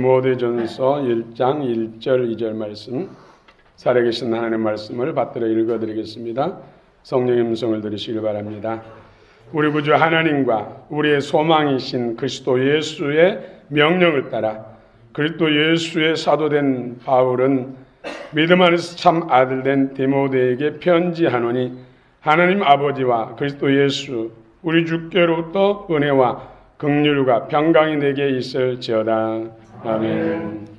디모데전서 1장 1절 2절 말씀, 살아계신 하나님의 말씀을 받들어 읽어드리겠습니다. 성령의 음성을 들으시길 바랍니다. 우리 구주 하나님과 우리의 소망이신 그리스도 예수의 명령을 따라 그리스도 예수의 사도된 바울은 믿음 안에서 참 아들된 디모데에게 편지하노니, 하나님 아버지와 그리스도 예수 우리 주께로부터 은혜와 긍휼과 평강이 내게 있을지어다. 아멘.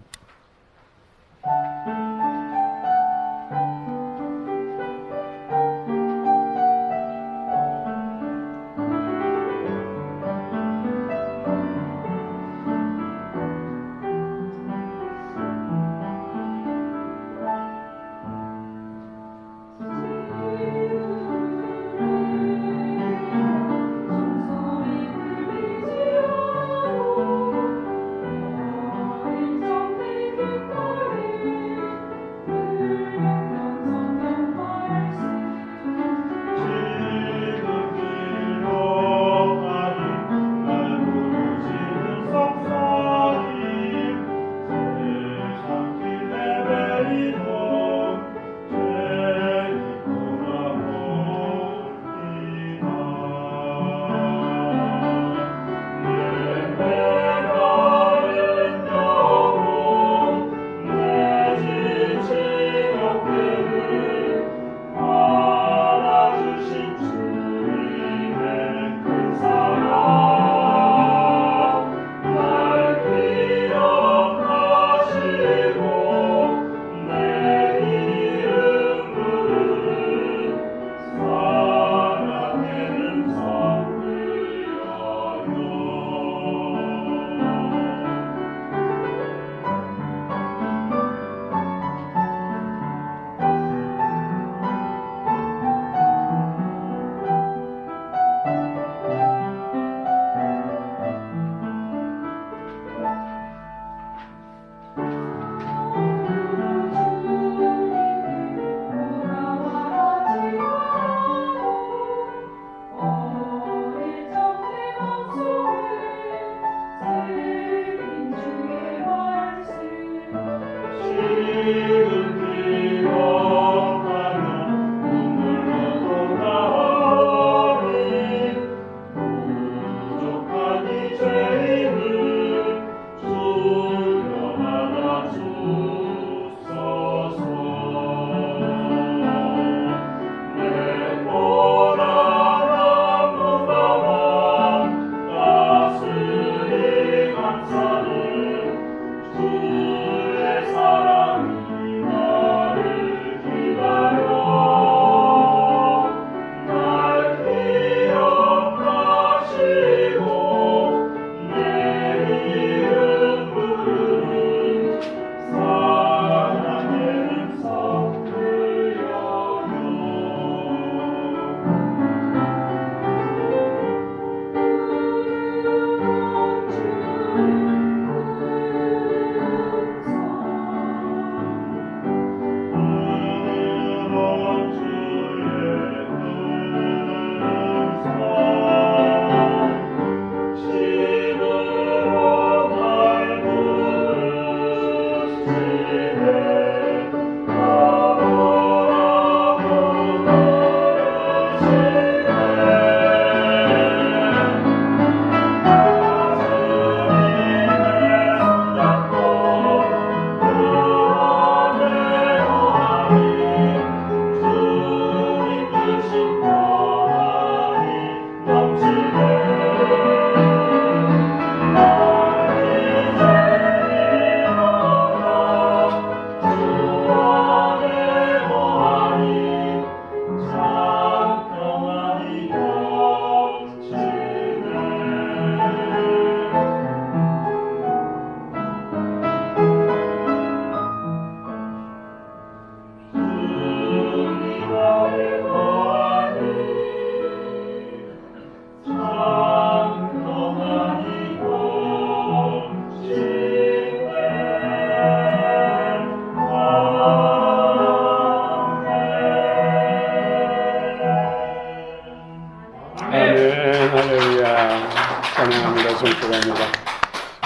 정성이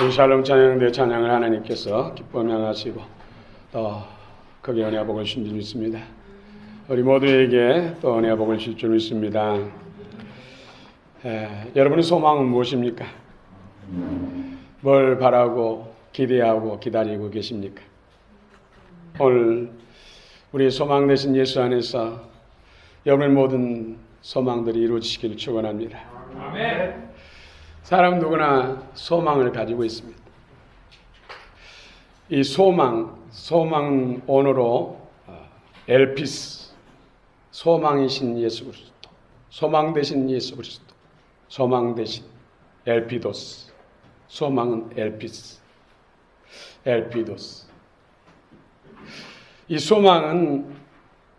우리 샬롬 찬양대 찬양을 하나님께서 기쁨 향하시고 또 거기에 은혜와 복을 주신 줄 믿습니다. 우리 모두에게 또 은혜와 복을 주실 줄 믿습니다. 여러분의 소망은 무엇입니까? 뭘 바라고 기대하고 기다리고 계십니까? 오늘 우리의 소망 되신 예수 안에서 여러분의 모든 소망들이 이루어지시기를 축원합니다. 아멘. 사람 누구나 소망을 가지고 있습니다. 이 소망 언어로 엘피스, 소망이신 예수 그리스도, 소망 되신 예수 그리스도, 소망 되신 엘피도스, 소망은 엘피스, 엘피도스. 이 소망은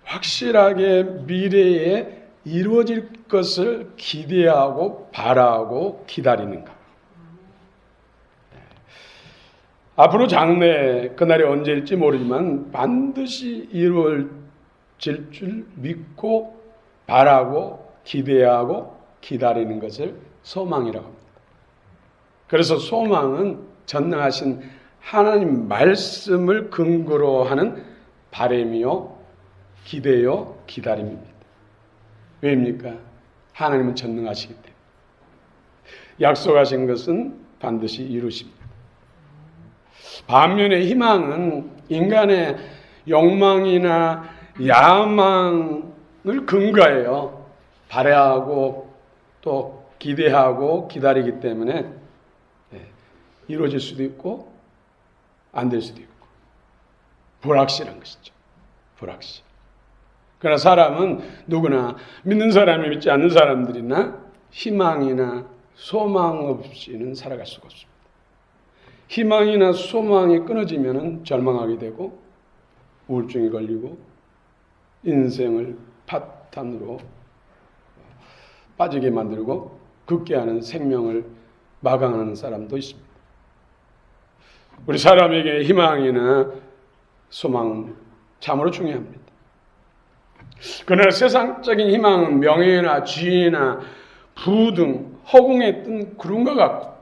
확실하게 미래에 이루어질 것을 기대하고 바라고 기다리는 것. 앞으로 장래 그날이 언제일지 모르지만 반드시 이루어질 줄 믿고 바라고 기대하고 기다리는 것을 소망이라고 합니다. 그래서 소망은 전능하신 하나님 말씀을 근거로 하는 바람이요 기대요 기다림입니다. 왜입니까? 하나님은 전능하시기 때문에. 약속하신 것은 반드시 이루십니다. 반면에 희망은 인간의 욕망이나 야망을 근거해요. 바라고 또 기대하고 기다리기 때문에 이루어질 수도 있고 안 될 수도 있고 불확실한 것이죠. 불확실. 그러나 사람은 누구나 믿는 사람이 믿지 않는 사람들이나 희망이나 소망 없이는 살아갈 수가 없습니다. 희망이나 소망이 끊어지면 절망하게 되고 우울증이 걸리고 인생을 파탄으로 빠지게 만들고 극계하는 생명을 마감하는 사람도 있습니다. 우리 사람에게 희망이나 소망은 참으로 중요합니다. 그러나 세상적인 희망은 명예나 지위나 부 등 허공에 뜬 구름과 같고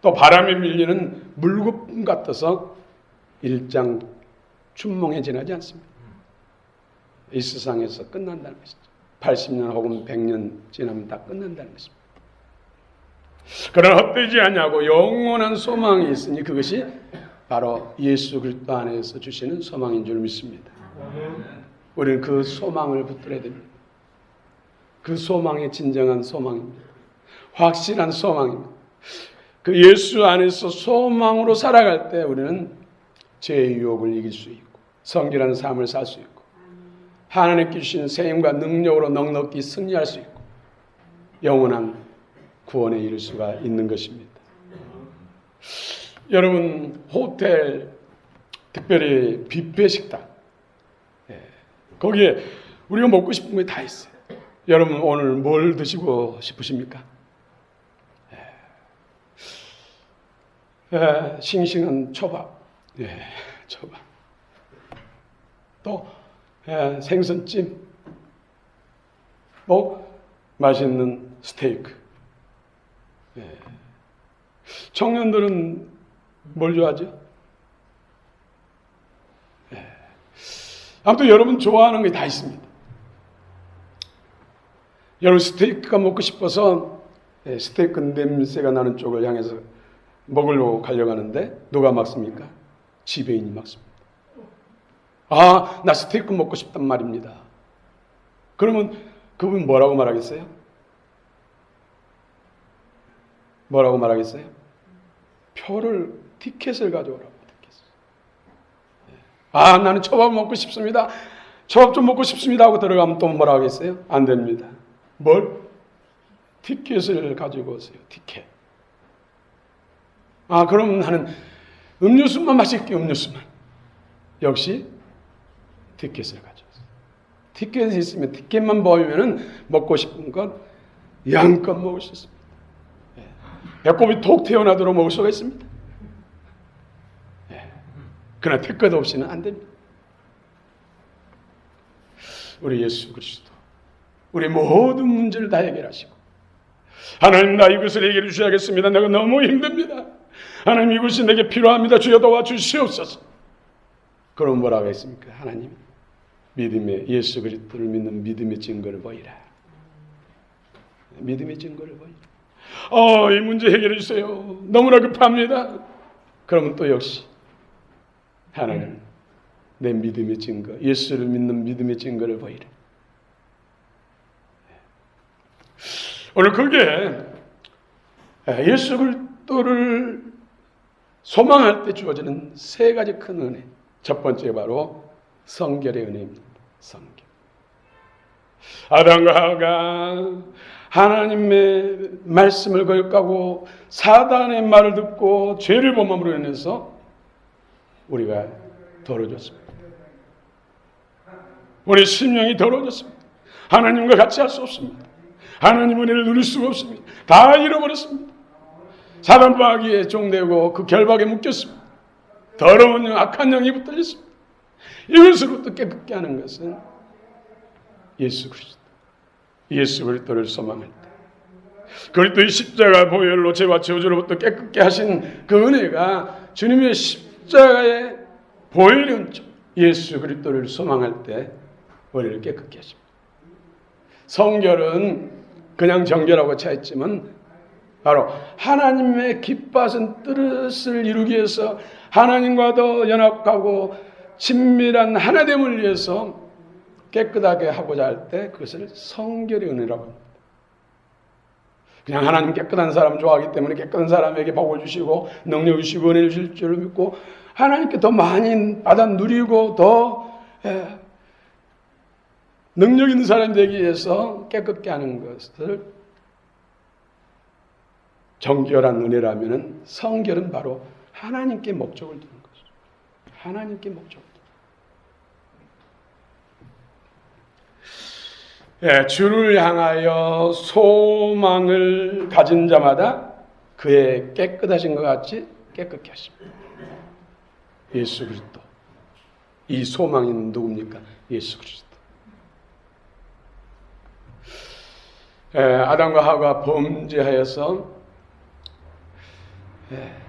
또 바람에 밀리는 물거품 같아서 일장 춘몽에 지나지 않습니다. 이 세상에서 끝난다는 것이죠. 80년 혹은 100년 지나면 다 끝난다는 것입니다. 그러나 헛되지 않냐고 영원한 소망이 있으니 그것이 바로 예수 그리스도 안에서 주시는 소망인 줄 믿습니다. 우리는 그 소망을 붙들어야 됩니다. 그 소망이 진정한 소망입니다. 확실한 소망입니다. 그 예수 안에서 소망으로 살아갈 때 우리는 죄의 유혹을 이길 수 있고 성결한 삶을 살 수 있고 하나님께 주신 세임과 능력으로 넉넉히 승리할 수 있고 영원한 구원에 이를 수가 있는 것입니다. 여러분 호텔 특별히 뷔페 식당 거기에 우리가 먹고 싶은 게 다 있어요. 여러분 오늘 뭘 드시고 싶으십니까? 싱싱한 초밥, 초밥. 또 생선찜, 맛있는 스테이크. 청년들은 뭘 좋아하죠? 아무튼 여러분 좋아하는 게 다 있습니다. 여러분 스테이크가 먹고 싶어서 스테이크 냄새가 나는 쪽을 향해서 먹으려고 가려고 하는데 누가 막습니까? 지배인이 막습니다. 아, 나 스테이크 먹고 싶단 말입니다. 그러면 그분 뭐라고 말하겠어요? 뭐라고 말하겠어요? 티켓을 가져오라고. 아, 나는 초밥 먹고 싶습니다. 초밥 좀 먹고 싶습니다 하고 들어가면 또 뭐라고 하겠어요? 안 됩니다. 뭘? 티켓을 가지고 오세요. 티켓. 아, 그럼 나는 음료수만 마실게요. 음료수만. 역시 티켓을 가져오세요. 티켓이 있으면 티켓만 보이면 먹고 싶은 것 양껏 먹을 수 있습니다. 배꼽이 톡 튀어나도록 먹을 수가 있습니다. 그러나 택것 없이는 안 됩니다. 우리 예수 그리스도 우리 모든 문제를 다 해결하시고 하나님 나 이것을 해결해 주셔야겠습니다. 내가 너무 힘듭니다. 하나님 이것이 내게 필요합니다. 주여 도와주시옵소서. 그럼 뭐라고 했습니까? 하나님 믿음의 예수 그리스도를 믿는 믿음의 증거를 보이라. 믿음의 증거를 보이라. 이 문제 해결해 주세요. 너무나 급합니다. 그러면 또 역시 하나님 내 믿음의 증거, 예수를 믿는 믿음의 증거를 보이라. 오늘 그게 예수 그리스도를 소망할 때 주어지는 세 가지 큰 은혜. 첫 번째 바로 성결의 은혜입니다. 성결. 아담과 하와가 하나님의 말씀을 거역하고 사단의 말을 듣고 죄를 범함으로 인해서 우리가 더러워졌습니다. 우리 심령이 더러워졌습니다. 하나님과 같이 할 수 없습니다. 하나님 은혜를 누릴 수가 없습니다. 다 잃어버렸습니다. 사단 마귀에 종되고 그 결박에 묶였습니다. 더러운 영, 악한 영이 붙들렸습니다. 이것으로부터 깨끗게 하는 것은 예수 그리스도, 예수 그리스도를 소망할 때, 그리스도의 십자가 보혈로 죄와 저주로부터 깨끗게 하신 그 은혜가 주님의 십자가의 보혈의 은총, 예수 그리스도를 소망할 때 우리를 깨끗게 하십니다. 성결은 그냥 정결하고 차있지만 바로 하나님의 기뻐하신 뜻을 이루기 위해서 하나님과 더 연합하고 친밀한 하나됨을 위해서 깨끗하게 하고자 할 때 그것을 성결의 은혜라고 합니다. 그냥 하나님 깨끗한 사람 좋아하기 때문에 깨끗한 사람에게 복을 주시고 능력 주시고 은혜 주실 줄 믿고 하나님께 더 많이 받아 누리고 더 능력 있는 사람이 되기 위해서 깨끗게 하는 것을 정결한 은혜라면 성결은 바로 하나님께 목적을 두는 것이죠. 하나님께 목적을 두는 주를 향하여 소망을 가진 자마다 그의 깨끗하신 것 같이 깨끗게 하십니다. 예수 그리스도. 이 소망이 누굽니까? 예수 그리스도. 아담과 하와가 범죄하여서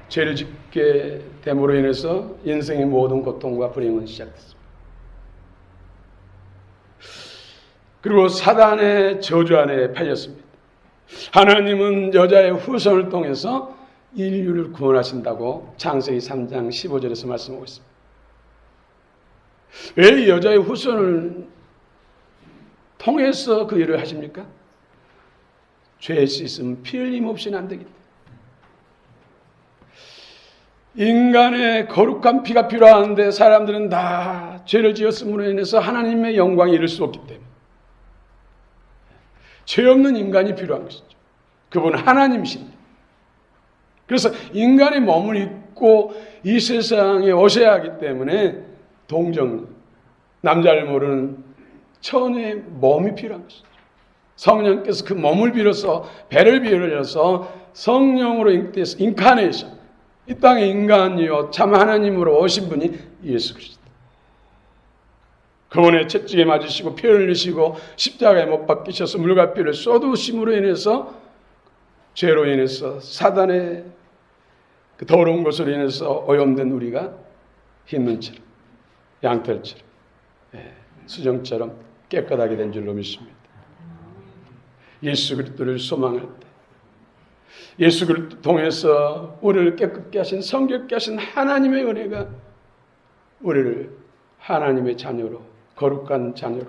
죄를 짓게 됨으로 인해서 인생의 모든 고통과 불행은 시작됐습니다. 그리고 사단의 저주 안에 팔렸습니다. 하나님은 여자의 후손을 통해서 인류를 구원하신다고 창세기 3장 15절에서 말씀하고 있습니다. 왜 여자의 후손을 통해서 그 일을 하십니까? 죄 씻음 피 흘림 없이는 안 되기 때문에. 인간의 거룩한 피가 필요한데 사람들은 다 죄를 지었음으로 인해서 하나님의 영광에 이를 수 없기 때문에 죄 없는 인간이 필요한 것이죠. 그분은 하나님이십니다. 그래서 인간의 몸을 입고 이 세상에 오셔야 하기 때문에 동정, 남자를 모르는 처녀의 몸이 필요한 것이죠. 성령께서 그 몸을 빌어서 배를 빌어서 성령으로 인카네이션, 이 땅에 인간이요 참 하나님으로 오신 분이 예수 그리스도. 그분의 채찍에 맞으시고 피 흘리시고 십자가에 못 박히셔서 물과 피를 쏟으심으로 인해서 죄로 인해서 사단의 그 더러운 것으로 인해서 오염된 우리가 흰눈처럼 양털처럼 수정처럼 깨끗하게 된 줄로 믿습니다. 예수 그리스도를 소망할 때 예수 그리스도 통해서 우리를 깨끗게 하신 성결케 하신 하나님의 은혜가 우리를 하나님의 자녀로 거룩한 자녀로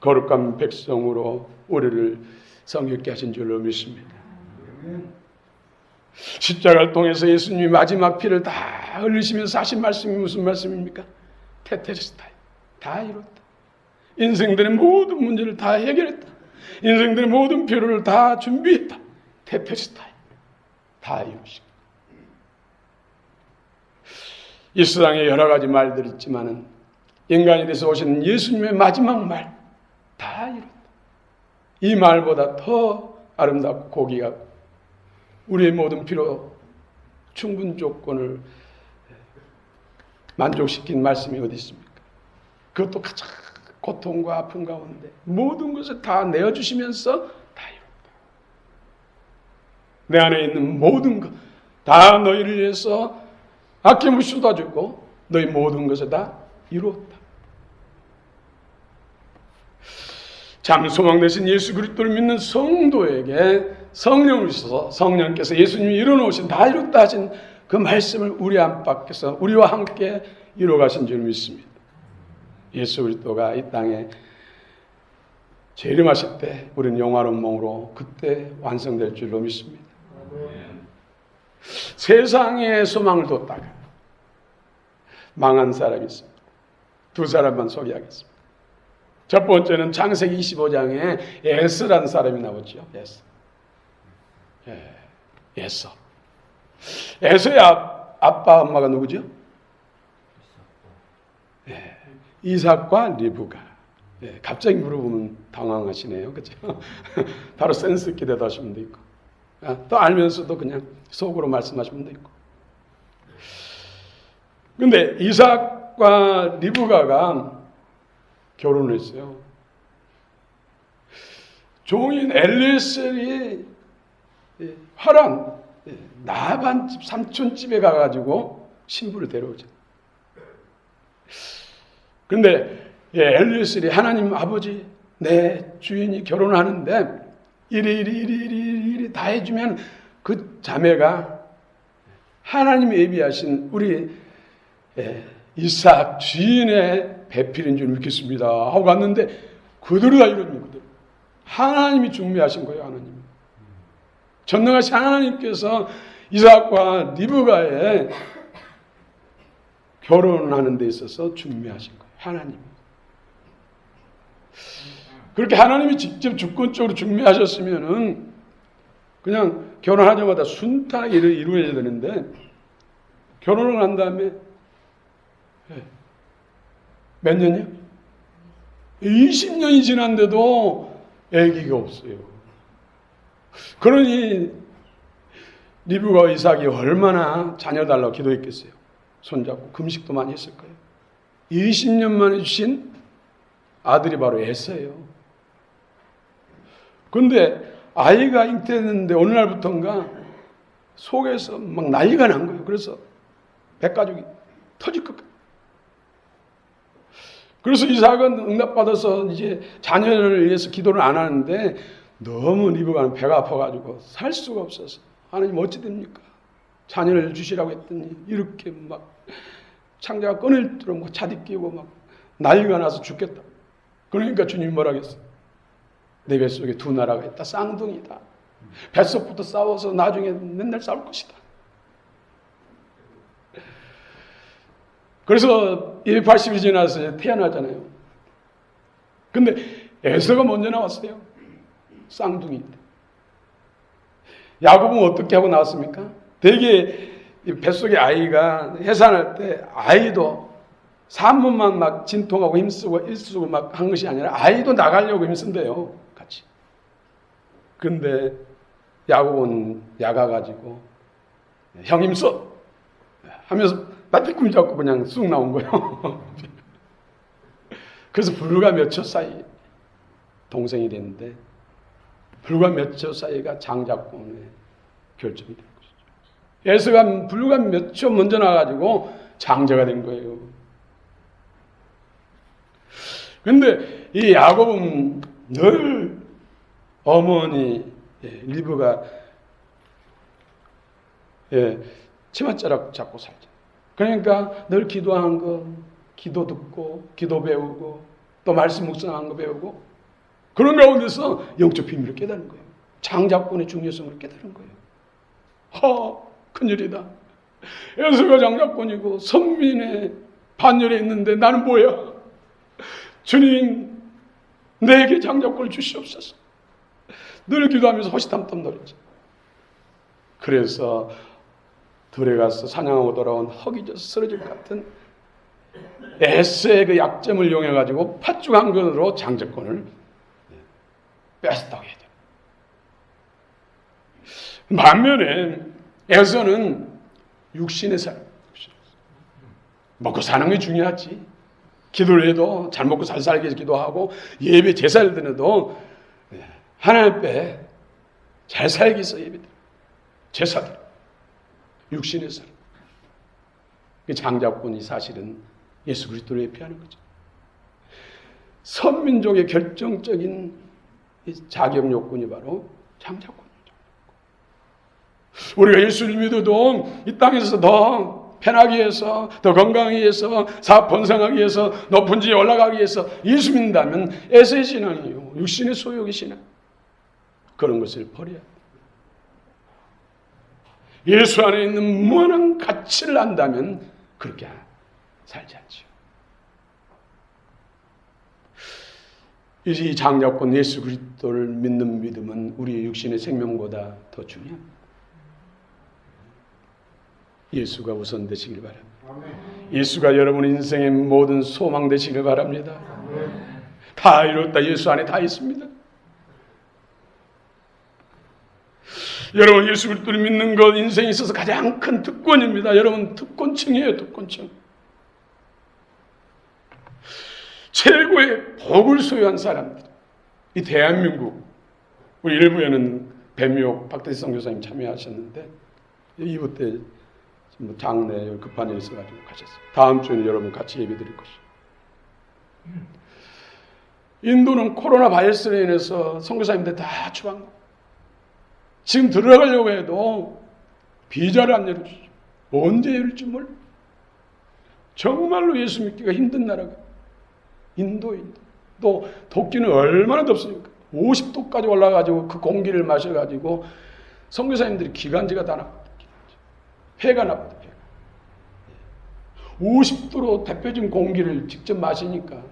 거룩한 백성으로 우리를 성결케 하신 줄로 믿습니다. 십자가를 통해서 예수님이 마지막 피를 다 흘리시면서 하신 말씀이 무슨 말씀입니까? 테텔스타이. 다 이뤘다. 인생들의 모든 문제를 다 해결했다. 인생들의 모든 필요를 다 준비했다. 테텔스타이. 다 이루시고. 이 세상에 여러 가지 말들이 있지만은 인간이 돼서 오신 예수님의 마지막 말 다 이뤘다. 이 말보다 더 아름답고 고귀하고 우리의 모든 필요 충분 조건을 만족시킨 말씀이 어디 있습니까? 그것도 가장 고통과 아픔 가운데 모든 것을 다 내어주시면서 다 이뤘다. 내 안에 있는 모든 것 다 너희를 위해서 아낌없이 쏟아주고 너희 모든 것을 다 이루었다. 참 소망 되신 예수 그리스도를 믿는 성도에게 성령을 주셔서 성령께서 예수님이 이루어놓으신 다 이뤘다 하신 그 말씀을 우리 안팎에서 우리와 함께 이루어가신 줄 믿습니다. 예수 그리스도가 이 땅에 재림하실 때 우리는 영화로운 몸으로 그때 완성될 줄로 믿습니다. 세상에 소망을 뒀다가 망한 사람이 있습니다. 두 사람만 소개하겠습니다. 첫 번째는 창세기 25장에 에서라는 사람이 나오죠. 에서. 에서의 아빠 엄마가 누구죠? 이삭과 리브가. 갑자기 물어보면 당황하시네요. 그죠? 바로 센스 있게 대답하시면 도 있고, 또 알면서도 그냥 속으로 말씀하시면 도 있고. 근데 이삭과 리브가가 결혼을 했어요. 종인 엘리에셀이 화란 나반 집 삼촌 집에 가가지고 신부를 데려오죠. 근데 엘리에셀이 하나님 아버지 내 주인이 결혼하는데 이리 다 해주면 그 자매가 하나님이 예비하신 우리 이삭 주인의 배필인 줄 믿겠습니다 하고 갔는데 그대로 다 이루어진 그대로. 하나님이 중매하신 거예요. 하나님. 전능하신 하나님께서 이삭과 리브가의 결혼하는 데 있어서 중매하신 거예요. 하나님. 그렇게 하나님이 직접 주권적으로 중매하셨으면은 그냥 결혼하자마자 순탄하게 이루어져야 되는데 결혼을 한 다음에 몇 년이요? 20년이 지났는데도 아기가 없어요. 그러니 리브가와 이삭이 얼마나 자녀 달라고 기도했겠어요. 손잡고 금식도 많이 했을 거예요. 20년 만에 주신 아들이 바로 에서예요. 그런데 아이가 잉태했는데 어느 날부터인가 속에서 막 난리가 난 거예요. 그래서 백가족이 터질 것 같아요. 그래서 이삭은 응답받아서 이제 자녀를 위해서 기도를 안 하는데 너무 리브가는 배가 아파가지고 살 수가 없어서 하나님 어찌 됩니까? 자녀를 주시라고 했더니 이렇게 막 창자가 끊을 대로 막 자디 끼고 막 난리가 나서 죽겠다. 그러니까 주님이 뭐라 했어요? 내 뱃속에 두 나라가 있다. 쌍둥이다. 뱃속부터 싸워서 나중에 맨날 싸울 것이다. 그래서 280일이 지나서 태어나잖아요. 근데 에서가 먼저 나왔어요. 쌍둥이인데. 야곱은 어떻게 하고 나왔습니까? 되게 뱃속에 아이가 해산할 때 아이도 산모만 막 진통하고 힘쓰고 일쓰고 막 한 것이 아니라 아이도 나가려고 힘쓴대요. 같이. 근데 야곱은 야가가지고 형 힘써 하면서 나뒤꿈 잡고 그냥 쑥 나온 거예요. 그래서 불과 몇 초 사이 동생이 됐는데 불과 몇 초 사이가 장자권에 결정이 된 것이죠. 에서가 불과 몇 초 먼저 나가지고 장자가 된 거예요. 그런데 이 야곱은 늘 어머니 리브가 치맛자락 잡고 살죠. 그러니까 늘 기도하는 거, 기도 듣고, 기도 배우고, 또 말씀 묵상하는 거 배우고, 그런 가운데서 영적 비밀을 깨달은 거예요. 장자권의 중요성을 깨달은 거예요. 큰일이다. 에서가 장자권이고 선민의 반열에 있는데 나는 뭐야? 주님, 내게 장자권을 주시옵소서. 늘 기도하면서 호시탐탐 노렸죠. 그래서 들에 가서 사냥하고 돌아온 허기져서 쓰러질 것 같은 에서의 그 약점을 이용해가지고 팥죽 한 근으로 장자권을 뺏었다고 해야 돼요. 반면에 에서는 육신의 삶, 먹고 사는 게 중요하지. 기도를 해도 잘 먹고 잘 살기 위해서 기도하고 예배 제사를 드려도 하나님 앞에 잘 살기 위해서 예배 드려. 제사 드려. 육신의 사람. 그 장자권이 사실은 예수 그리스도를 예표하는 거죠. 선민족의 결정적인 자격 요건이 바로 장자권이죠. 우리가 예수를 믿어도 이 땅에서 더 편하기 위해서, 더 건강하기 위해서, 사업 번성하기 위해서, 높은 지에 올라가기 위해서 예수 믿는다면 에세의 신앙이요, 육신의 소욕의 신앙, 그런 것을 버려야 합니다. 예수 안에 있는 무한한 가치를 안다면 그렇게 살지 않죠. 이 장자권 예수 그리스도를 믿는 믿음은 우리의 육신의 생명보다 더 중요합니다. 예수가 우선 되시길 바랍니다. 예수가 여러분 인생의 모든 소망 되시길 바랍니다. 다 이뤘다. 예수 안에 다 있습니다. 여러분 예수 그리스도를 믿는 것 인생에 있어서 가장 큰 특권입니다. 여러분 특권층이에요. 특권층. 최고의 복을 소유한 사람들. 이 대한민국 우리 일부에는 배미옥 박대시 선교사님 참여하셨는데 2부 때 장례 급한 일이 있어가지고 가셨어요. 다음 주에는 여러분 같이 예배 드릴 것이에요. 인도는 코로나 바이러스로 인해서 선교사님들 다 추방. 지금 들어가려고 해도 비자를 안 열어주죠. 언제 열릴지 몰라. 정말로 예수 믿기가 힘든 나라가 인도. 또 도끼는 얼마나 덥습니까? 50도까지 올라가지고 그 공기를 마셔가지고 선교사님들이 기관지가 다 나쁘다. 폐가 나쁘다. 50도로 대표적인 공기를 직접 마시니까.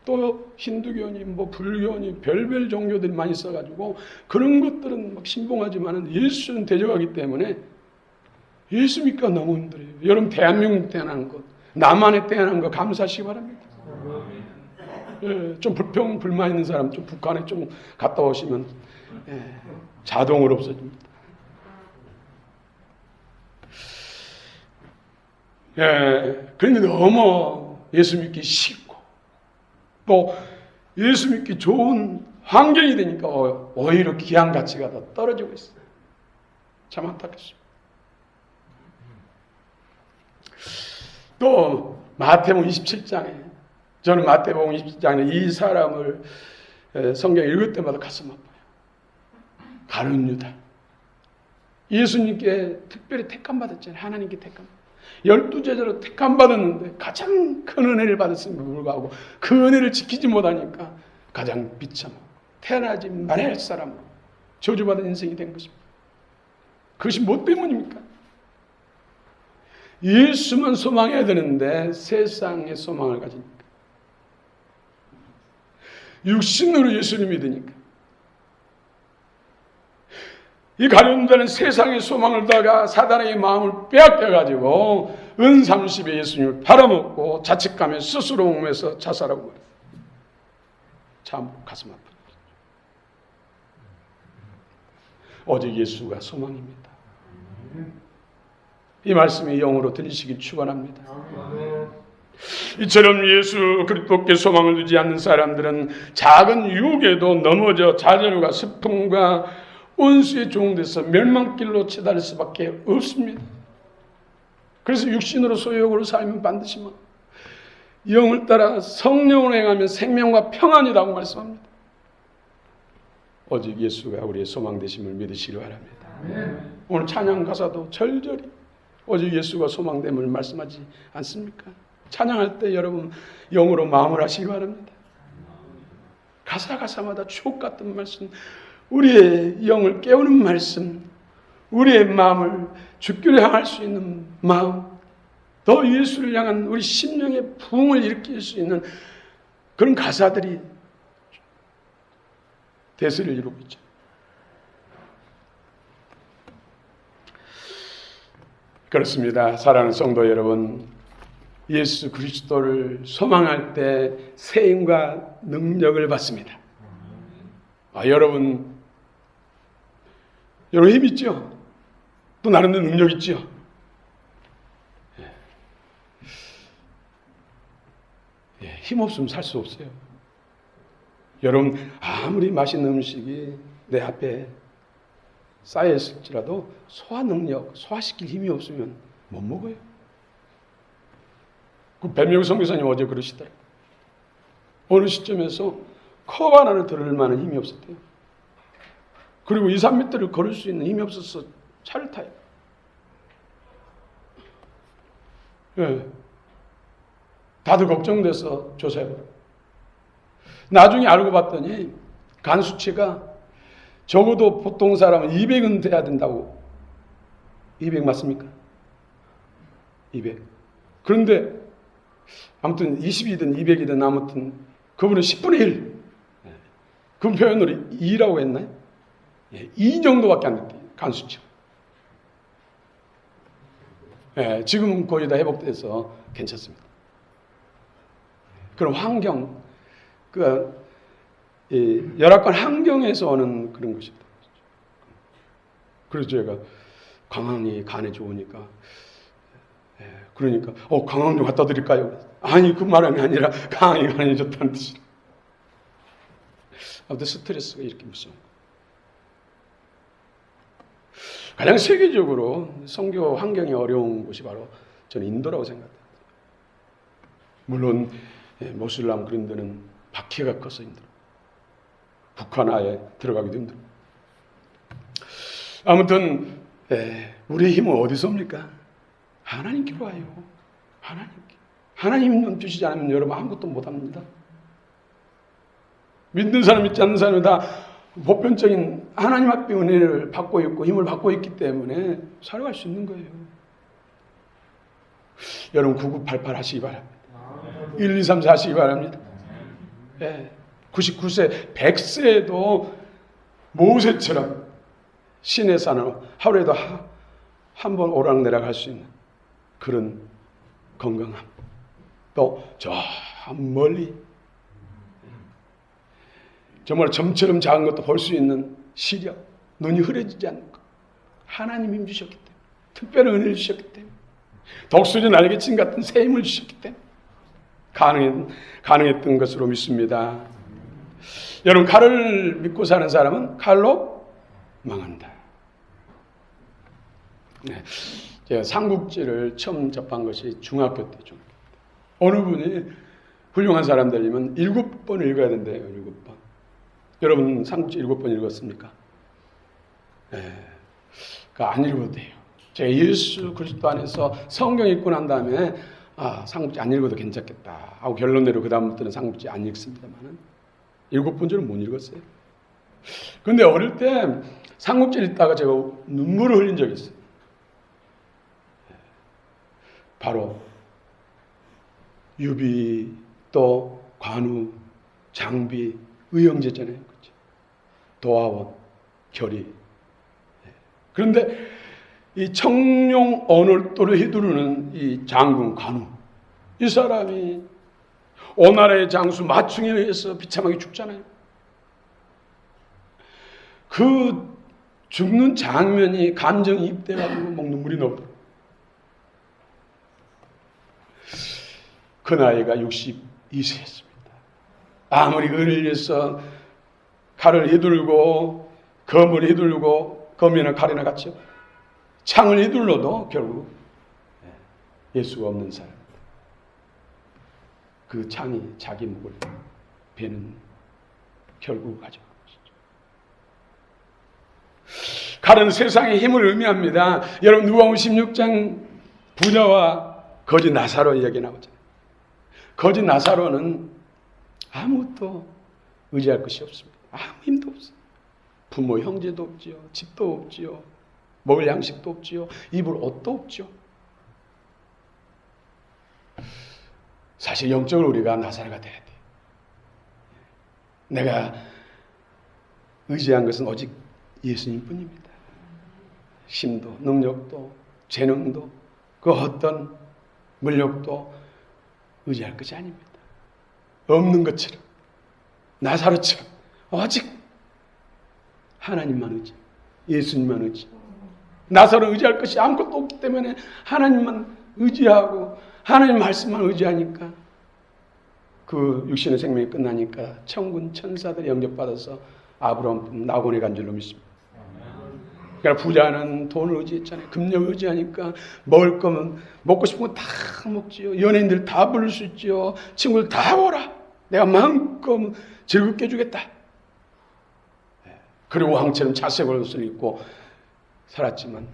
또 힌두교니 불교니 별별 종교들이 많이 있어가지고 그런 것들은 막 신봉하지만은 예수는 대적하기 때문에 예수 믿기가 너무 힘들어요. 여러분 대한민국 태어난 것, 남한에 태어난 것 감사하시기 바랍니다. 좀 불평 불만 있는 사람 좀 북한에 좀 갔다 오시면 자동으로 없어집니다. 그런데 너무 예수 믿기 쉽고 또 예수 믿기 좋은 환경이 되니까 오히려 귀한 가치가 더 떨어지고 있어요. 참 안타깝습니다. 또 마태복음 27장에 저는 마태복음 27장에 이 사람을 성경 읽을 때마다 가슴 아파요. 가룟 유다. 예수님께 특별히 택함받았잖아요. 하나님께 택함. 12제자로 택함받았는데 가장 큰 은혜를 받았음에도 불구하고 그 은혜를 지키지 못하니까 가장 비참하고 태어나지 말아야 할 사람으로 저주받은 인생이 된 것입니다. 그것이 뭐 때문입니까? 예수만 소망해야 되는데 세상의 소망을 가지니까 육신으로 예수를 믿으니까 이 가룟유다는 세상의 소망을 다가 사단의 마음을 빼앗겨가지고 은30에 예수님을 팔아먹고 자책감에 스스로 옹매서 자살하고 말이에요. 참 가슴 아픕니다. 오직 예수가 소망입니다. 이 말씀이 영으로 들리시길 축원합니다. 이처럼 예수 그리스도께 소망을 두지 않는 사람들은 작은 유혹에도 넘어져 좌절과 슬픔과 원수의 종돼서 멸망길로 치달을 수밖에 없습니다. 그래서 육신으로 소욕으로 살면 반드시 영을 따라 성령을 행하면 생명과 평안이라고 말씀합니다. 오직 예수가 우리의 소망 되심을 믿으시기 바랍니다. 오늘 찬양 가사도 절절히 오직 예수가 소망됨을 말씀하지 않습니까? 찬양할 때 여러분 영으로 마음을 하시기 바랍니다. 가사마다 주옥 같은 말씀, 우리의 영을 깨우는 말씀, 우리의 마음을 주께로 향할 수 있는 마음, 더 예수를 향한 우리 심령의 부흥을 일으킬 수 있는 그런 가사들이 대세를 이루고 있죠. 그렇습니다. 사랑하는 성도 여러분, 예수 그리스도를 소망할 때 세임과 능력을 받습니다. 여러분 힘 있죠? 또 나름대로 능력 있죠? 힘 없으면 살 수 없어요. 여러분 아무리 맛있는 음식이 내 앞에 쌓여있을지라도 소화 능력, 소화시킬 힘이 없으면 못 먹어요. 그 배명수 선교사님 어제 그러시더라고요. 어느 시점에서 컵 하나를 들을 만한 힘이 없었대요. 그리고 2, 3m를 걸을 수 있는 힘이 없어서 차를 타요. 예. 다들 걱정돼서 조사해봐요. 나중에 알고 봤더니 간 수치가 적어도 보통 사람은 200은 돼야 된다고. 200 맞습니까? 200. 그런데 아무튼 20이든 200이든 아무튼 그분은 10분의 1. 그 표현으로 2라고 했나요? 2 정도밖에 안 됐대요. 간 수치. 지금은 거의 다 회복돼서 괜찮습니다. 그런 환경, 열악한 환경에서 오는 그런 것입니다. 그래서 제가 강황이 간에 좋으니까, 그러니까 강황 좀 갖다 드릴까요? 아니, 그 말은 아니라 강황이 간에 좋다는 뜻이에요. 아무튼 스트레스가 이렇게 무서운 거예요. 가장 세계적으로 선교 환경이 어려운 곳이 바로 저는 인도라고 생각합니다. 물론 모슬람 그런 데는 박해가 커서 힘들어요. 북한아에 들어가기도 힘들어요. 아무튼 우리의 힘은 어디서 옵니까? 하나님께로 와요. 하나님께. 하나님 주시지 않으면 여러분 아무것도 못합니다. 믿는 사람 믿지 않는 사람이 다 보편적인 하나님 앞에 은혜를 받고 있고 힘을 받고 있기 때문에 살아갈 수 있는 거예요. 여러분 9988 하시기 바랍니다. 1, 2, 3, 4 하시기 바랍니다. 99세, 100세에도 모세처럼 신의 산으로 하루에도 한 번 오락내락 할 수 있는 그런 건강함. 또 저 멀리 정말 점처럼 작은 것도 볼 수 있는 시력, 눈이 흐려지지 않는 것. 하나님 힘 주셨기 때문에, 특별한 은혜를 주셨기 때문에, 독수리 날개친 같은 새 힘을 주셨기 때문에 가능했던 것으로 믿습니다. 여러분, 칼을 믿고 사는 사람은 칼로 망한다. 제가 삼국지를 처음 접한 것이 중학교 때. 어느 분이 훌륭한 사람들이면 7번 읽어야 된대요. 7번. 여러분 삼국지 7번 읽었습니까? 안 읽어도 돼요. 제가 예수 그리스도 안에서 성경 읽고 난 다음에 삼국지 안 읽어도 괜찮겠다 하고 결론 내로 그 다음부터는 삼국지 안 읽습니다만은 7번 줄은 못 읽었어요. 근데 어릴 때 삼국지 읽다가 제가 눈물을 흘린 적이 있어요. 바로 유비, 또 관우, 장비, 의형제잖아요. 그렇죠? 도하원, 결의. 그런데 이 청룡 언월도를 휘두르는 이 장군 관우, 이 사람이 오나라의 장수 마충에 의해서 비참하게 죽잖아요. 그 죽는 장면이 감정이 입돼가지고 막 눈물이 나오더라고요. 그 나이가 62세였습니다. 아무리 을을 위해서 칼을 휘둘고 검을 휘둘고 검이나 칼이나 같이 창을 휘둘러도 결국 예수가 없는 사람. 그 창이 자기 목을 베는 결국 가져간 것이죠. 칼은 세상의 힘을 의미합니다. 여러분 누가복음 16장 부자와 거지 나사로 이야기 나오잖아요. 거지 나사로는 아무것도 의지할 것이 없습니다. 아무 힘도 없어요. 부모 형제도 없지요. 집도 없지요. 먹을 양식도 없지요. 입을 옷도 없지요. 사실 영적으로 우리가 나사로가 돼야 돼요. 내가 의지한 것은 오직 예수님뿐입니다. 힘도 능력도 재능도 그 어떤 물력도 의지할 것이 아닙니다. 없는 것처럼 나사로처럼 오직 하나님만 의지, 예수님만 의지. 나사로 의지할 것이 아무것도 없기 때문에 하나님만 의지하고 하나님 말씀만 의지하니까 그 육신의 생명이 끝나니까 천군 천사들이 영접받아서 아브라함 나곤에 간 줄로 믿습니다. 그러니까 부자는 돈을 의지했잖아요. 금융을 의지하니까 먹을 거면 먹고 싶은 거 다 먹지요. 연예인들 다 부를 수 있지요. 친구들 다 오라. 내가 마음껏 즐겁게 해주겠다. 그리고 왕처럼 자색을 옷을 입고 살았지만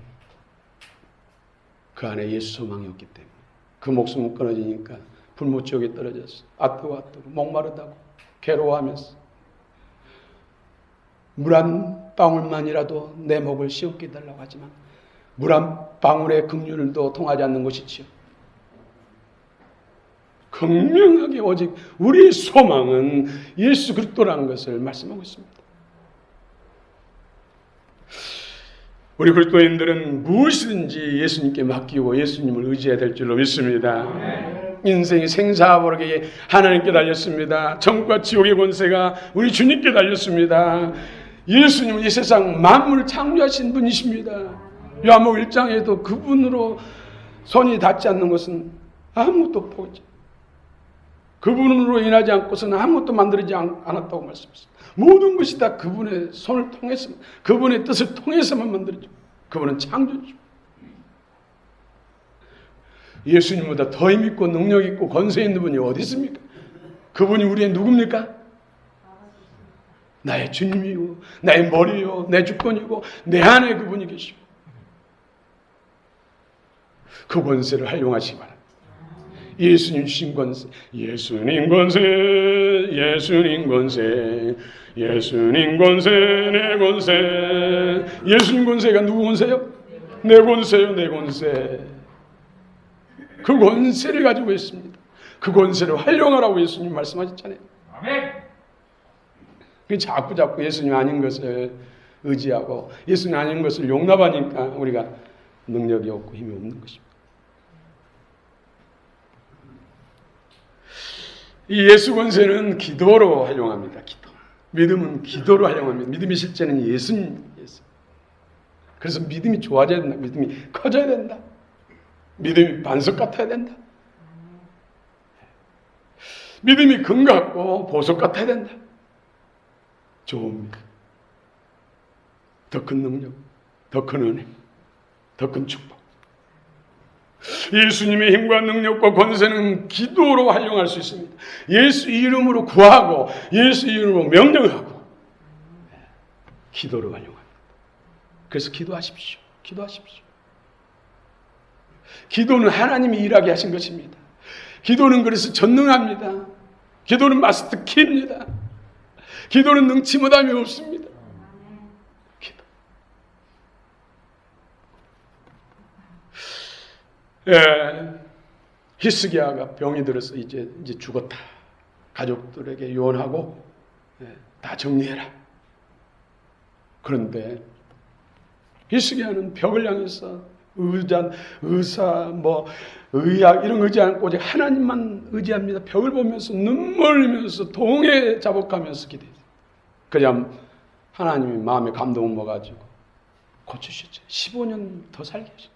그 안에 예수 소망이 없기 때문에 그 목숨은 끊어지니까 불못지옥에 떨어졌어. 아뜨고 목마르다고 괴로워하면서 물 한 방울만이라도 내 목을 시원케 해달라고 하지만 물 한 방울의 긍휼도 통하지 않는 것이지요. 극명하게 오직 우리의 소망은 예수 그리스도라는 것을 말씀하고 있습니다. 우리 그리스도인들은 무엇이든지 예수님께 맡기고 예수님을 의지해야 될 줄로 믿습니다. 인생이 생사버리게 하나님께 달렸습니다. 천국과 지옥의 권세가 우리 주님께 달렸습니다. 예수님은 이 세상 만물을 창조하신 분이십니다. 요한복음 1장에도 그분으로 손이 닿지 않는 것은 아무것도 보이지. 그분으로 인하지 않고서는 아무것도 만들어지지 않았다고 말씀했습니다. 모든 것이 다 그분의 손을 통해서, 그분의 뜻을 통해서만 만들어지고, 그분은 창조주. 예수님보다 더 힘있고 능력 있고 권세 있는 분이 어디 있습니까? 그분이 우리의 누굽니까? 나의 주님이고 나의 머리요 내 주권이고 내 안에 그분이 계시고 그 권세를 활용하시기 바랍니다. 예수님 주신 권세, 예수님 권세, 예수님 권세, 예수님 권세, 내 권세. 예수님 권세가 누구 권세요? 내 권세요, 내 권세. 그 권세를 가지고 있습니다. 그 권세를 활용하라고 예수님 말씀하셨잖아요. 아멘. 자꾸 예수님 아닌 것을 의지하고 예수님 아닌 것을 용납하니까 우리가 능력이 없고 힘이 없는 것입니다. 이 예수 권세는 기도로 활용합니다. 기도. 믿음은 기도로 활용합니다. 믿음의 실제는 예수님. 그래서 믿음이 좋아져야 된다. 믿음이 커져야 된다. 믿음이 반석 같아야 된다. 믿음이 금 같고 보석 같아야 된다. 좋습니다. 더 큰 능력, 더 큰 은혜, 더 큰 축복. 예수님의 힘과 능력과 권세는 기도로 활용할 수 있습니다. 예수 이름으로 구하고 예수 이름으로 명령하고 기도로 활용합니다. 그래서 기도하십시오. 기도하십시오. 기도는 하나님이 일하게 하신 것입니다. 기도는 그래서 전능합니다. 기도는 마스터 키입니다. 기도는 능치 못함이 없습니다. 기도. 히스기야가 병이 들어서 이제 죽었다. 가족들에게 유언하고 다 정리해라. 그런데 히스기야는 벽을 향해서 의사, 의학 이런 거 의지 않고 오직 하나님만 의지합니다. 벽을 보면서 눈물 흘리면서 동해 자복하면서 기도했어요. 그냥 하나님이 마음에 감동을 먹어가지고 고치셨죠. 15년 더 살게 하셨어요.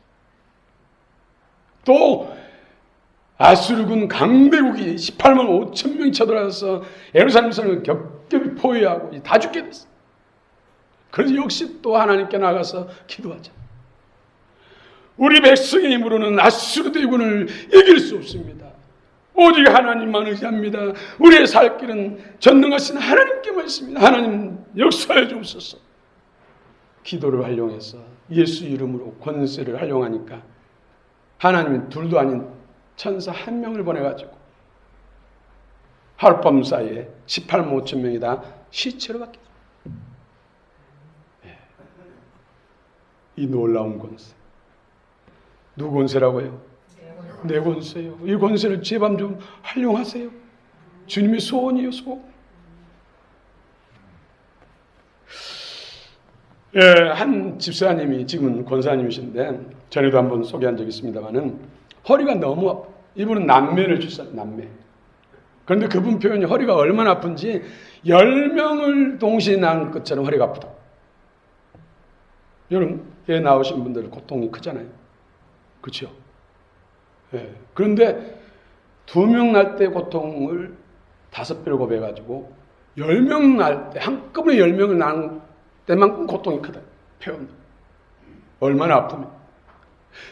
또 아수르군 강대국이 18만 5천 명이 쳐들어와서 예루살렘 성을 겹겹이 포위하고 다 죽게 됐어요. 그래서 역시 또 하나님께 나가서 기도하자. 우리 백성의 힘으로는 아수르 대군을 이길 수 없습니다. 오직 하나님만 의지합니다. 우리의 살 길은 전능하신 하나님께만 있습니다. 하나님 역사해 주옵소서. 기도를 활용해서 예수 이름으로 권세를 활용하니까 하나님이 둘도 아닌 천사 한 명을 보내가지고 하룻밤 사이에 18만 5천 명이 다 시체로 바뀌었습니다. 이 놀라운 권세. 누구 권세라고요? 내 권세요. 이 권세를 제발 좀 활용하세요. 주님의 소원이요, 소원. 한 집사님이 지금은 권사님이신데 전에도 한번 소개한 적이 있습니다만은 허리가 너무 아파. 이분은 남매를 출산, 남매. 그런데 그분 표현이 허리가 얼마나 아픈지 10명을 동시에 낳은 것처럼 허리가 아프다. 여러분, 애 낳으신 분들 고통이 크잖아요. 그렇죠? 예. 그런데 2명 낳을 때 고통을 5배로 곱해가지고 10명 낳을 때 한꺼번에 10명을 낳은 때만큼 고통이 크다. 표현. 얼마나 아픕니까?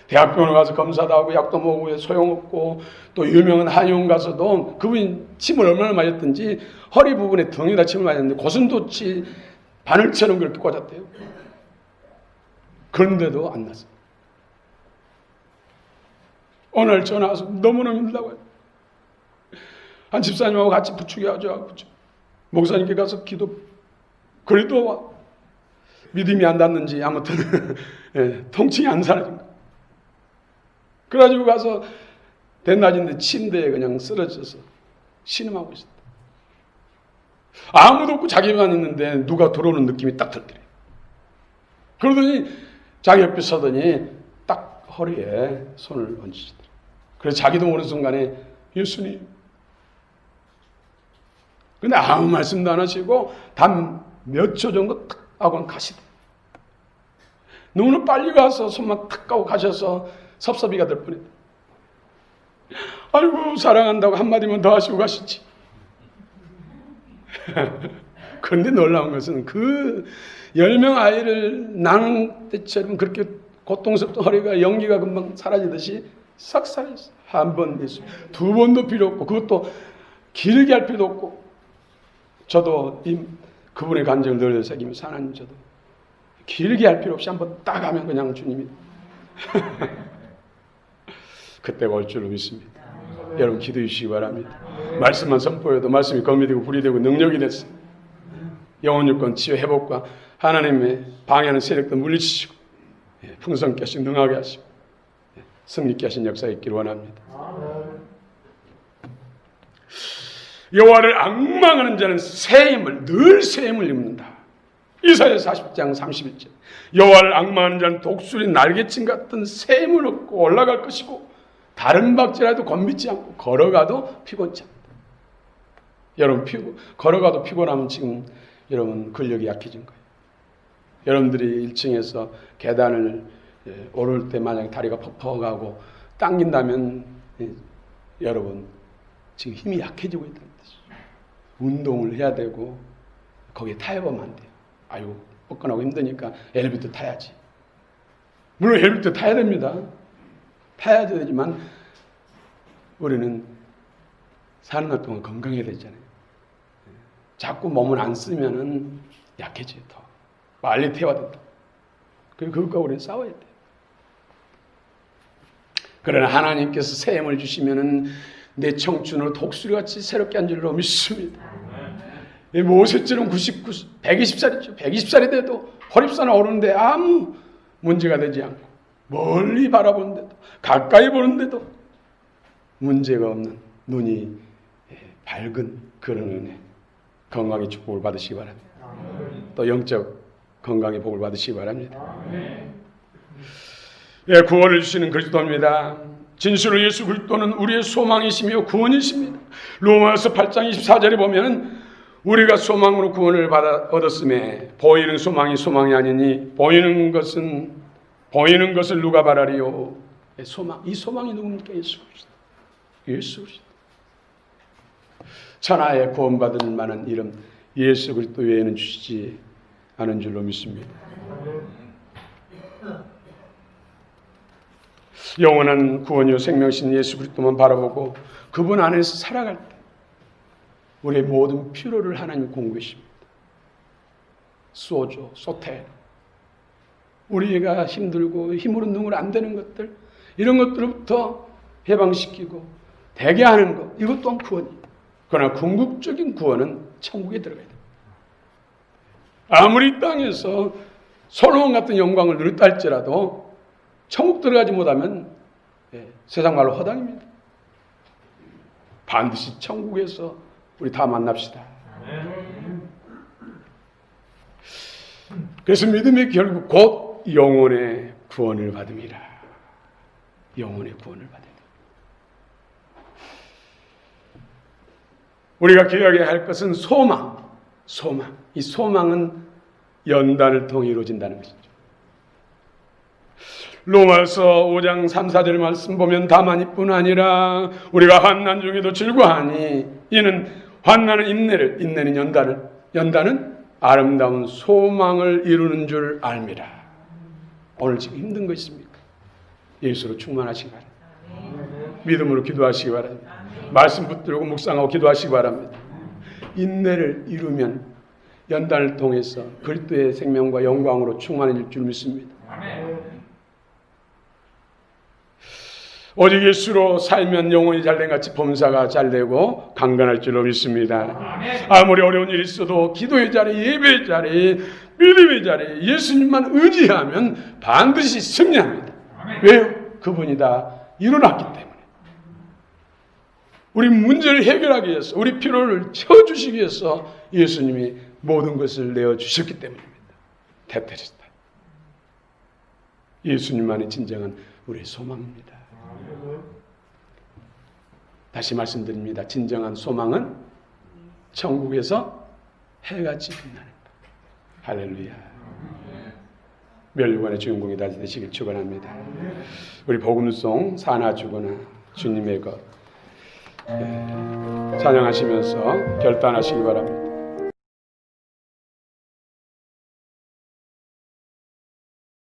대학병원에 가서 검사도 하고 약도 먹고 소용없고, 또 유명한 한의원 가서도 그분이 침을 얼마나 맞았든지 허리 부분에 등에다 침을 맞았는데 고슴도치 바늘처럼 그렇게 꽂았대요. 그런데도 안 났어요. 오늘 전화 와서 너무너무 힘들다고 해요. 한 집사님하고 같이 부축해가지고 목사님께 가서 기도, 그래도 믿음이 안 닿는지 아무튼 통증이 안 사라진 거예요. 그래가지고 가서 대낮인데 침대에 그냥 쓰러져서 신음하고 있었다. 아무도 없고 자기만 있는데 누가 들어오는 느낌이 딱 들더래요. 그러더니 자기 옆에 서더니 딱 허리에 손을 얹으시더래요. 그래서 자기도 모르는 순간에 예수님. 근데 아무 말씀도 안 하시고 단 몇 초 정도 탁 하고 가시더래요. 너무나 빨리 가서 손만 탁 가고 가셔서 섭섭이가 될 뻔했다. 아이고 사랑한다고 한마디만 더 하시고 가시지. 그런데 놀라운 것은 그 10명 아이를 낳는 때처럼 그렇게 고통스럽던 허리가 연기가 금방 사라지듯이 싹 사라졌어요. 한 번, 두 번도 필요 없고, 그것도 길게 할 필요도 없고. 저도 그분의 간증을 늘 새기면서 하나님, 저도 길게 할 필요 없이 한번 딱 하면 그냥 주님이 그때가 올 줄로 믿습니다. 여러분 기도해 주시기 바랍니다. 말씀만 선포해도 말씀이 검이 되고 불이 되고 능력이 됐어. 영혼 유권 치유 회복과 하나님의 방해하는 세력도 물리치시고 풍성케 하시고 능하게 하시고 승리케 하신 역사가 있기를 원합니다. 여호와를 앙망하는 자는 늘 새 힘을 입는다. 이사야서 40장 31절. 여호와를 앙망하는 자는 독수리 날개침 같은 새 힘을 얻고 올라갈 것이고 다른 박질라도 건비지 않고 걸어가도 피곤치 않다. 여러분 걸어가도 피곤하면 지금 여러분 근력이 약해진 거예요. 여러분들이 1층에서 계단을 오를 때 만약에 다리가 퍽퍽하고 당긴다면 여러분 지금 힘이 약해지고 있다는 뜻이죠. 운동을 해야 되고 거기에 타협하면 안 돼요. 아유 뻐근하고 힘드니까 엘리베이터 타야지. 물론 엘리베이터 타야 됩니다. 타야 되지만 우리는 사는 날 동안 건강해야 되잖아요. 자꾸 몸을 안 쓰면은 약해져요. 더 빨리 태워야 된다. 그것과 우리는 싸워야 돼요. 그러나 하나님께서 새 힘을 주시면은 내 청춘을 독수리같이 새롭게 한 줄로 믿습니다. 모세처럼 120살이죠. 120살이 돼도 호립산에 오르는데 아무 문제가 되지 않고 멀리 바라보는데도 가까이 보는데도 문제가 없는 눈이 밝은 그런 은혜, 건강의 축복을 받으시기 바랍니다. 또 영적 건강의 복을 받으시기 바랍니다. 구원을 주시는 그리스도입니다. 진실로 예수 그리스도는 우리의 소망이시며 구원이십니다. 로마서 8장 24절에 보면 우리가 소망으로 구원을 얻었음에 보이는 소망이 소망이 아니니 보이는 것을 누가 바라리요? 이 소망이 누굽니까? 예수 그리스도. 예수 그리스도. 천하에 구원받을 만한 이름 예수 그리스도 외에는 주시지 않은 줄로 믿습니다. 영원한 구원이요 생명신 예수 그리스도만 바라보고 그분 안에서 살아갈 때 우리의 모든 필요를 하나님 공급하십니다. 소조, 소태, 우리가 힘들고 힘으로 능으로 안 되는 것들, 이런 것들부터 해방시키고 되게 하는 것, 이것 또한 구원이에요. 그러나 궁극적인 구원은 천국에 들어가야 돼요. 아무리 땅에서 솔로몬 같은 영광을 누렸다 할지라도 천국 들어가지 못하면 세상 말로 허당입니다. 반드시 천국에서 우리 다 만납시다. 그래서 믿음이 결국 곧 영혼의 구원을 받음이라. 영혼의 구원을 받음이라. 우리가 기억해야 할 것은 소망. 이 소망은 연단을 통해 이루어진다는 것이죠. 로마서 5장 3, 4절 말씀 보면 다만 이뿐 아니라 우리가 환난 중에도 즐거워하니 이는 환난은 인내는 연단은 아름다운 소망을 이루는 줄 알미라. 오늘 지금 힘든 거 있습니까? 예수로 충만하시기 바랍니다. 믿음으로 기도하시기 바랍니다. 말씀 붙들고 묵상하고 기도하시기 바랍니다. 인내를 이루면 연단을 통해서 그리스도의 생명과 영광으로 충만해질 줄 믿습니다. 오직 예수로 살면 영혼이 잘된같이 범사가 잘되고 강건할 줄로 믿습니다. 아무리 어려운 일이 있어도 기도의 자리, 예배의 자리, 믿음의 자리 예수님만 의지하면 반드시 승리합니다. 왜요? 그분이 다 일어났기 때문에. 우리 문제를 해결하기 위해서, 우리 필요를 채워주시기 위해서 예수님이 모든 것을 내어주셨기 때문입니다. 테테스타. 예수님만이 진정한 우리의 소망입니다. 다시 말씀드립니다. 진정한 소망은 천국에서 해같이 빛나는 것. 할렐루야. 멸류관의 주인공이 다 되시길 축원합니다. 우리 복음송 사나 죽으나 주님의 것 찬양하시면서 결단하시기 바랍니다.